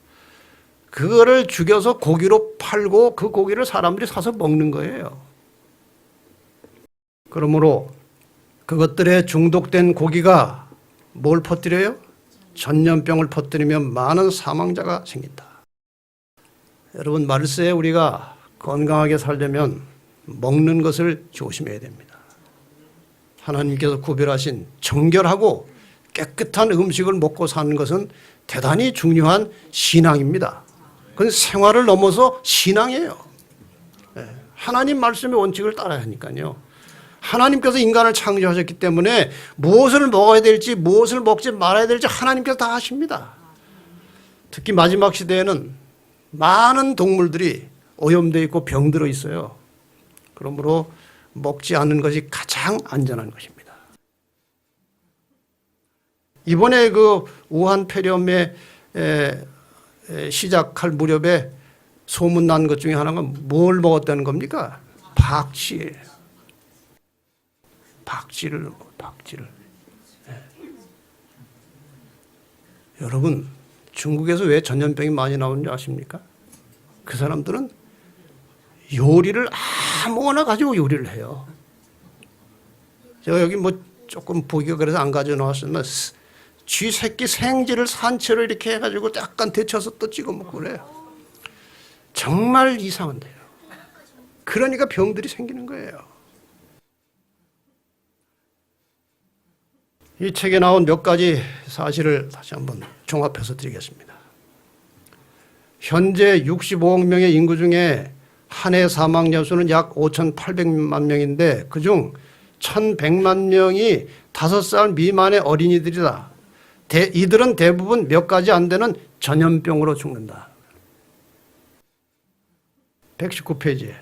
그거를 죽여서 고기로 팔고 그 고기를 사람들이 사서 먹는 거예요. 그러므로 그것들에 중독된 고기가 뭘 퍼뜨려요? 전염병을 퍼뜨리면 많은 사망자가 생긴다. 여러분, 말세에 우리가 건강하게 살려면 먹는 것을 조심해야 됩니다. 하나님께서 구별하신 정결하고 깨끗한 음식을 먹고 사는 것은 대단히 중요한 신앙입니다. 그건 생활을 넘어서 신앙이에요. 하나님 말씀의 원칙을 따라야 하니까요. 하나님께서 인간을 창조하셨기 때문에 무엇을 먹어야 될지 무엇을 먹지 말아야 될지 하나님께서 다 하십니다. 특히 마지막 시대에는 많은 동물들이 오염되어 있고 병들어 있어요. 그러므로 먹지 않는 것이 가장 안전한 것입니다. 이번에 그 우한 폐렴에 시작할 무렵에 소문난 것 중에 하나가 뭘 먹었다는 겁니까? 박쥐. 박쥐를. 여러분, 중국에서 왜 전염병이 많이 나오는지 아십니까? 그 사람들은 요리를 아무거나 가지고 요리를 해요. 제가 여기 뭐 조금 보기가 그래서 안 가져 나왔으면 쥐 새끼 생쥐를 산채로 이렇게 해가지고 약간 데쳐서 또 찍어 먹고 그래요. 정말 이상한데요. 그러니까 병들이 생기는 거예요. 이 책에 나온 몇 가지 사실을 다시 한번 종합해서 드리겠습니다. 현재 65억 명의 인구 중에 한 해 사망자 수는 약 5,800만 명인데 그중 1,100만 명이 5살 미만의 어린이들이다. 이들은 대부분 몇 가지 안 되는 전염병으로 죽는다. 119페이지에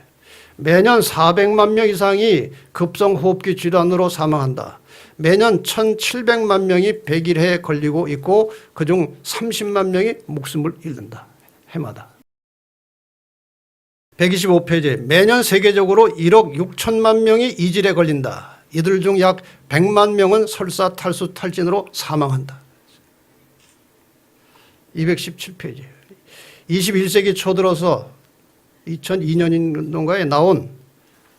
매년 400만 명 이상이 급성호흡기 질환으로 사망한다. 매년 1,700만 명이 백일해에 걸리고 있고 그중 30만 명이 목숨을 잃는다. 해마다. 125페이지 매년 세계적으로 1억 6천만 명이 이질에 걸린다. 이들 중 약 100만 명은 설사, 탈수, 탈진으로 사망한다. 217페이지 21세기 초 들어서 2002년인가에 나온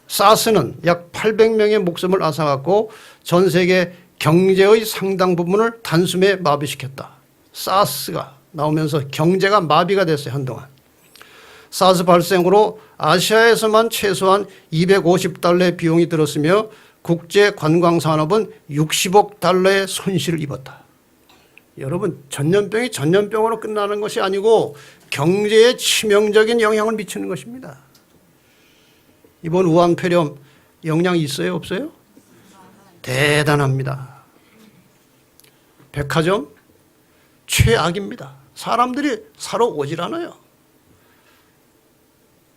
사스는 약 800명의 목숨을 앗아갔고 전 세계 경제의 상당 부분을 단숨에 마비시켰다. 사스가 나오면서 경제가 마비가 됐어요. 한동안. 사스 발생으로 아시아에서만 최소한 250달러의 비용이 들었으며 국제 관광산업은 60억 달러의 손실을 입었다. 여러분, 전염병이 전염병으로 끝나는 것이 아니고 경제에 치명적인 영향을 미치는 것입니다. 이번 우한 폐렴 영향이 있어요? 없어요? 대단합니다. 백화점 최악입니다. 사람들이 사러 오질 않아요.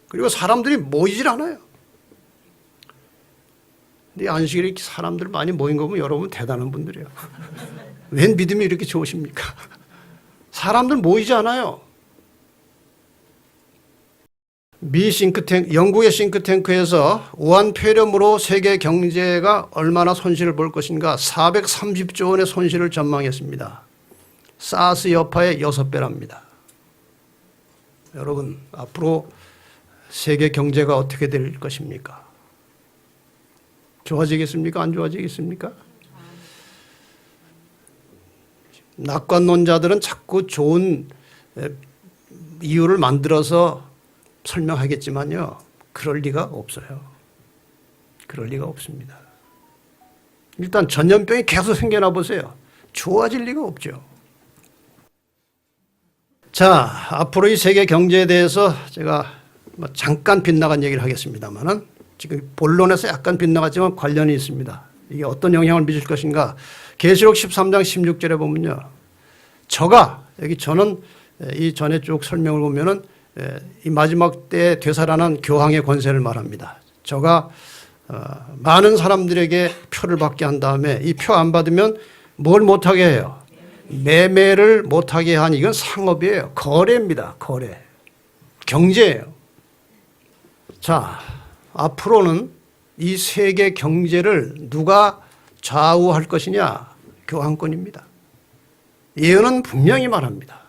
그리고 사람들이 모이질 않아요. 근데 안식일에 사람들 많이 모인 거 보면 여러분 대단한 분들이에요. 웬 믿음이 이렇게 좋으십니까? 사람들 모이지 않아요. 영국의 싱크탱크에서 우한 폐렴으로 세계 경제가 얼마나 손실을 볼 것인가 430조 원의 손실을 전망했습니다. 사스 여파의 6배랍니다. 여러분, 앞으로 세계 경제가 어떻게 될 것입니까? 좋아지겠습니까? 안 좋아지겠습니까? 낙관론자들은 자꾸 좋은 이유를 만들어서 설명하겠지만요, 그럴 리가 없어요. 그럴 리가 없습니다. 일단 전염병이 계속 생겨나 보세요. 좋아질 리가 없죠. 자, 앞으로 이 세계 경제에 대해서 제가 잠깐 빗나간 얘기를 하겠습니다만은 지금 본론에서 약간 빗나갔지만 관련이 있습니다. 이게 어떤 영향을 미칠 것인가. 계시록 13장 16절에 보면요, 저는 이 전에 쭉 설명을 보면은 이 마지막 때에 되살아난 교황의 권세를 말합니다. 저가 많은 사람들에게 표를 받게 한 다음에 이 표 안 받으면 뭘 못하게 해요? 매매를 못하게 하니 이건 상업이에요. 거래입니다. 거래. 경제예요. 자, 앞으로는 이 세계 경제를 누가 좌우할 것이냐? 교황권입니다. 예언은 분명히 말합니다.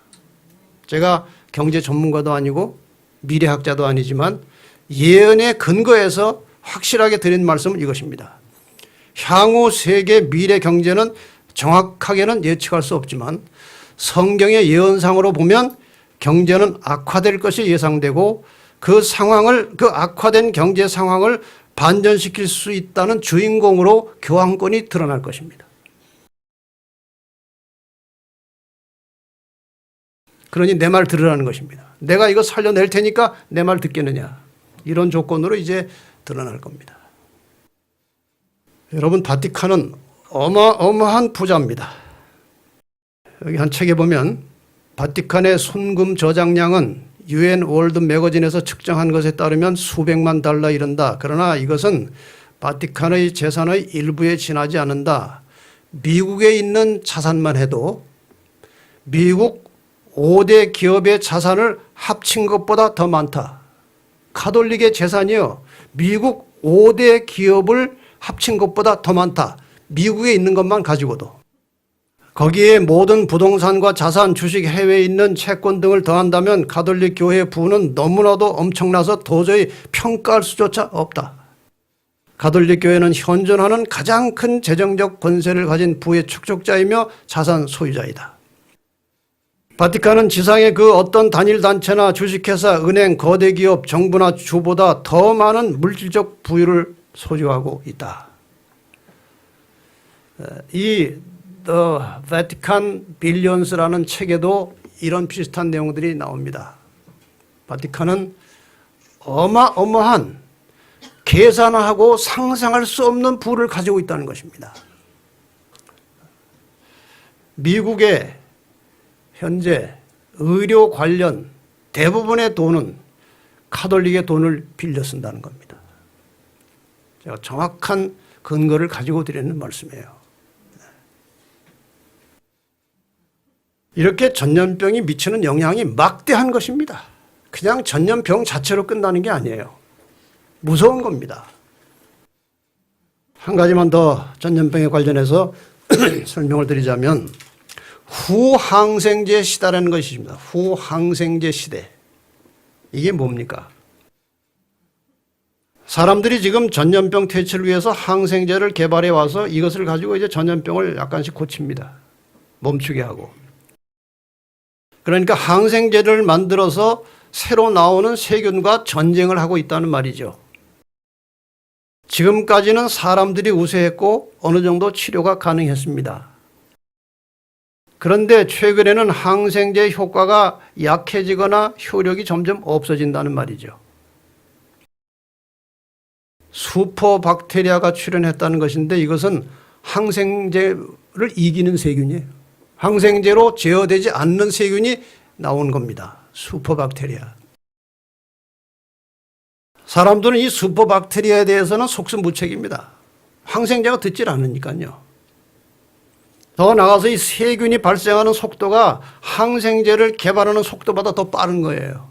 제가 경제 전문가도 아니고 미래학자도 아니지만 예언의 근거에서 확실하게 드린 말씀은 이것입니다. 향후 세계 미래 경제는 정확하게는 예측할 수 없지만 성경의 예언상으로 보면 경제는 악화될 것이 예상되고 그 악화된 경제 상황을 반전시킬 수 있다는 주인공으로 교황권이 드러날 것입니다. 그러니 내 말 들으라는 것입니다. 내가 이거 살려낼 테니까 내 말 듣겠느냐. 이런 조건으로 이제 드러날 겁니다. 여러분, 바티칸은 어마어마한 부자입니다. 여기 한 책에 보면 바티칸의 순금 저장량은 UN 월드 매거진에서 측정한 것에 따르면 수백만 달러 이른다. 그러나 이것은 바티칸의 재산의 일부에 지나지 않는다. 미국에 있는 자산만 해도 미국 5대 기업의 자산을 합친 것보다 더 많다. 가톨릭의 재산이요, 미국 5대 기업을 합친 것보다 더 많다. 미국에 있는 것만 가지고도. 거기에 모든 부동산과 자산, 주식, 해외에 있는 채권 등을 더한다면 가톨릭 교회의 부는 너무나도 엄청나서 도저히 평가할 수조차 없다. 가톨릭 교회는 현존하는 가장 큰 재정적 권세를 가진 부의 축적자이며 자산 소유자이다. 바티칸은 지상의 그 어떤 단일 단체나 주식회사, 은행, 거대 기업, 정부나 주보다 더 많은 물질적 부유를 소유하고 있다. 이 The Vatican Billions라는 책에도 이런 비슷한 내용들이 나옵니다. 바티칸은 어마어마한 계산하고 상상할 수 없는 부를 가지고 있다는 것입니다. 미국의 현재 의료 관련 대부분의 돈은 가톨릭의 돈을 빌려 쓴다는 겁니다. 제가 정확한 근거를 가지고 드리는 말씀이에요. 이렇게 전염병이 미치는 영향이 막대한 것입니다. 그냥 전염병 자체로 끝나는 게 아니에요. 무서운 겁니다. 한 가지만 더 전염병에 관련해서 설명을 드리자면 후항생제 시대라는 것이 있습니다. 후항생제 시대. 이게 뭡니까? 사람들이 지금 전염병 퇴치를 위해서 항생제를 개발해 와서 이것을 가지고 이제 전염병을 약간씩 고칩니다. 멈추게 하고. 그러니까 항생제를 만들어서 새로 나오는 세균과 전쟁을 하고 있다는 말이죠. 지금까지는 사람들이 우세했고 어느 정도 치료가 가능했습니다. 그런데 최근에는 항생제 효과가 약해지거나 효력이 점점 없어진다는 말이죠. 슈퍼박테리아가 출현했다는 것인데 이것은 항생제를 이기는 세균이에요. 항생제로 제어되지 않는 세균이 나온 겁니다. 슈퍼박테리아. 사람들은 이 슈퍼박테리아에 대해서는 속수무책입니다. 항생제가 듣질 않으니까요. 더 나아가서 이 세균이 발생하는 속도가 항생제를 개발하는 속도보다 더 빠른 거예요.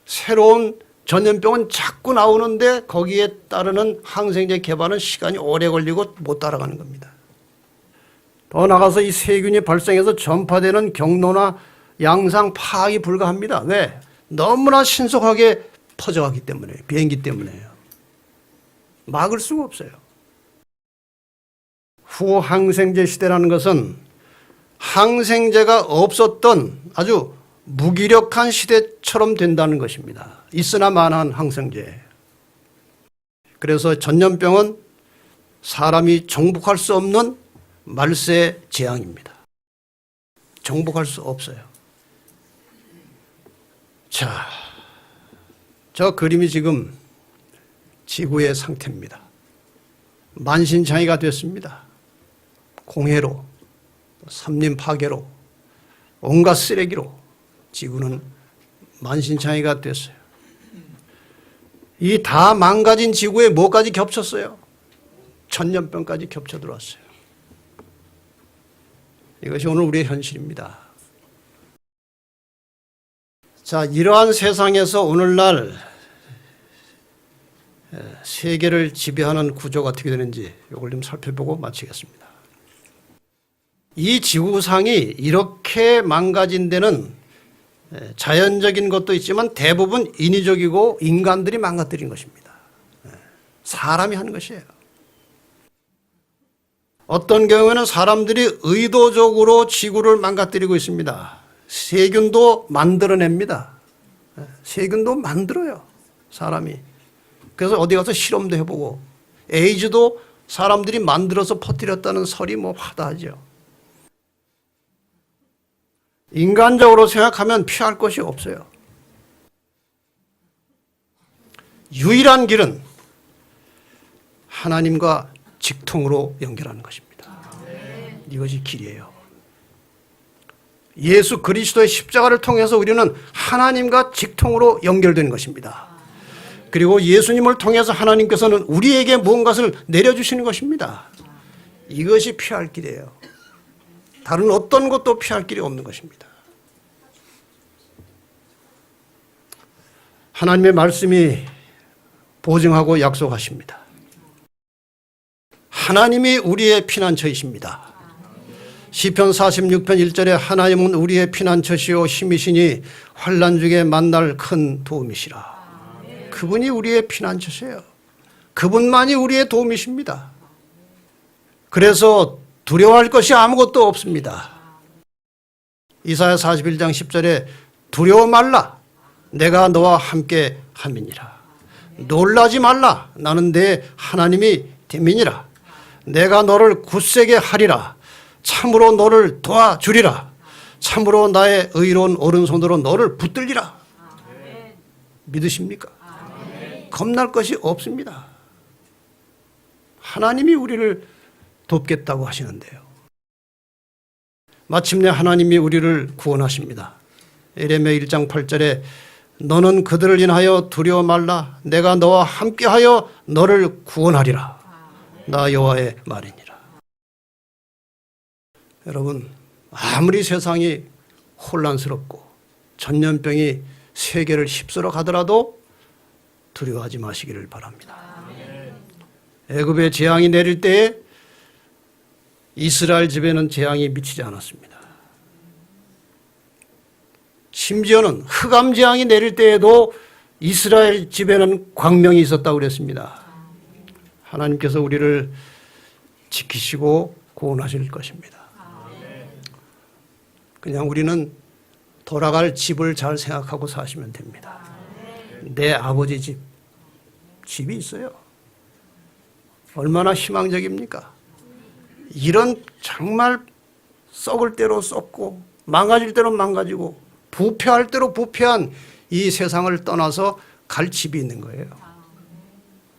새로운 전염병은 자꾸 나오는데 거기에 따르는 항생제 개발은 시간이 오래 걸리고 못 따라가는 겁니다. 더 나아가서 이 세균이 발생해서 전파되는 경로나 양상 파악이 불가합니다. 왜? 너무나 신속하게 퍼져가기 때문에, 비행기 때문에요. 막을 수가 없어요. 후항생제 시대라는 것은 항생제가 없었던 아주 무기력한 시대처럼 된다는 것입니다. 있으나 마나한 항생제. 그래서 전염병은 사람이 정복할 수 없는 말세 재앙입니다. 정복할 수 없어요. 자, 저 그림이 지금 지구의 상태입니다. 만신창이가 됐습니다. 공해로, 산림 파괴로, 온갖 쓰레기로 지구는 만신창이가 됐어요. 이 다 망가진 지구에 뭐까지 겹쳤어요? 전염병까지 겹쳐 들어왔어요. 이것이 오늘 우리의 현실입니다. 자, 이러한 세상에서 오늘날 세계를 지배하는 구조가 어떻게 되는지 이걸 좀 살펴보고 마치겠습니다. 이 지구상이 이렇게 망가진 데는 자연적인 것도 있지만 대부분 인위적이고 인간들이 망가뜨린 것입니다. 사람이 한 것이에요. 어떤 경우에는 사람들이 의도적으로 지구를 망가뜨리고 있습니다. 세균도 만들어냅니다. 세균도 만들어요, 사람이. 그래서 어디 가서 실험도 해보고, 에이즈도 사람들이 만들어서 퍼뜨렸다는 설이 뭐 화다하죠. 인간적으로 생각하면 피할 것이 없어요. 유일한 길은 하나님과 직통으로 연결하는 것입니다. 이것이 길이에요. 예수 그리스도의 십자가를 통해서 우리는 하나님과 직통으로 연결되는 것입니다. 그리고 예수님을 통해서 하나님께서는 우리에게 무언가를 내려주시는 것입니다. 이것이 피할 길이에요. 다른 어떤 것도 피할 길이 없는 것입니다. 하나님의 말씀이 보증하고 약속하십니다. 하나님이 우리의 피난처이십니다. 시편 46편 1절에 하나님은 우리의 피난처시요 힘이시니 환난 중에 만날 큰 도움이시라. 그분이 우리의 피난처세요. 그분만이 우리의 도움이십니다. 그래서 두려워할 것이 아무것도 없습니다. 이사야 41장 10절에 두려워 말라 내가 너와 함께 함이니라. 놀라지 말라 나는 내 하나님이 됨이니라. 내가 너를 굳세게 하리라. 참으로 너를 도와주리라. 참으로 나의 의로운 오른손으로 너를 붙들리라. 믿으십니까? 겁날 것이 없습니다. 하나님이 우리를 돕겠다고 하시는데요. 마침내 하나님이 우리를 구원하십니다. 에레미야 1장 8절에 너는 그들을 인하여 두려워 말라. 내가 너와 함께하여 너를 구원하리라. 나 여호와의 말이니라. 여러분, 아무리 세상이 혼란스럽고 전염병이 세계를 휩쓸어 가더라도 두려워하지 마시기를 바랍니다. 애굽에 재앙이 내릴 때에 이스라엘 집에는 재앙이 미치지 않았습니다. 심지어는 흑암 재앙이 내릴 때에도 이스라엘 집에는 광명이 있었다고 그랬습니다. 하나님께서 우리를 지키시고 구원하실 것입니다. 그냥 우리는 돌아갈 집을 잘 생각하고 사시면 됩니다. 내 아버지 집이 있어요. 얼마나 희망적입니까? 이런 정말 썩을 대로 썩고 망가질 대로 망가지고 부패할 대로 부패한 이 세상을 떠나서 갈 집이 있는 거예요.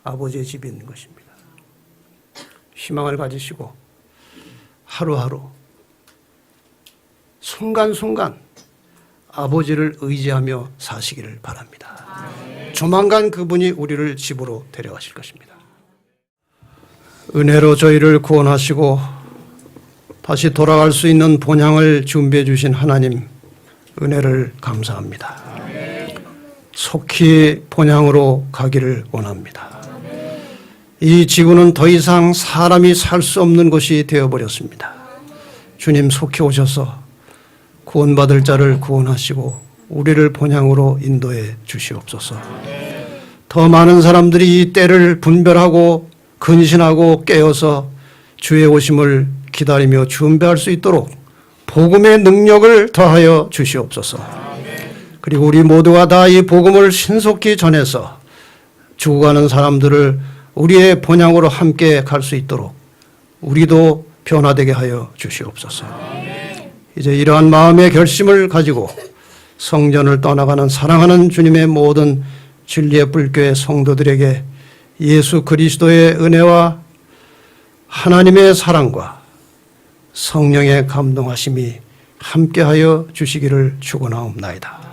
아버지의 집이 있는 것입니다. 희망을 가지시고 하루하루 순간순간 아버지를 의지하며 사시기를 바랍니다. 조만간 그분이 우리를 집으로 데려가실 것입니다. 은혜로 저희를 구원하시고 다시 돌아갈 수 있는 본향을 준비해 주신 하나님 은혜를 감사합니다. 속히 본향으로 가기를 원합니다. 이 지구는 더 이상 사람이 살 수 없는 곳이 되어버렸습니다. 주님 속히 오셔서 구원받을 자를 구원하시고 우리를 본향으로 인도해 주시옵소서. 더 많은 사람들이 이 때를 분별하고 근신하고 깨어서 주의 오심을 기다리며 준비할 수 있도록 복음의 능력을 더하여 주시옵소서. 그리고 우리 모두가 다 이 복음을 신속히 전해서 죽어가는 사람들을 우리의 본향으로 함께 갈 수 있도록 우리도 변화되게 하여 주시옵소서. 이제 이러한 마음의 결심을 가지고 성전을 떠나가는 사랑하는 주님의 모든 진리의 불교의 성도들에게 예수 그리스도의 은혜와 하나님의 사랑과 성령의 감동하심이 함께하여 주시기를 축원하옵나이다.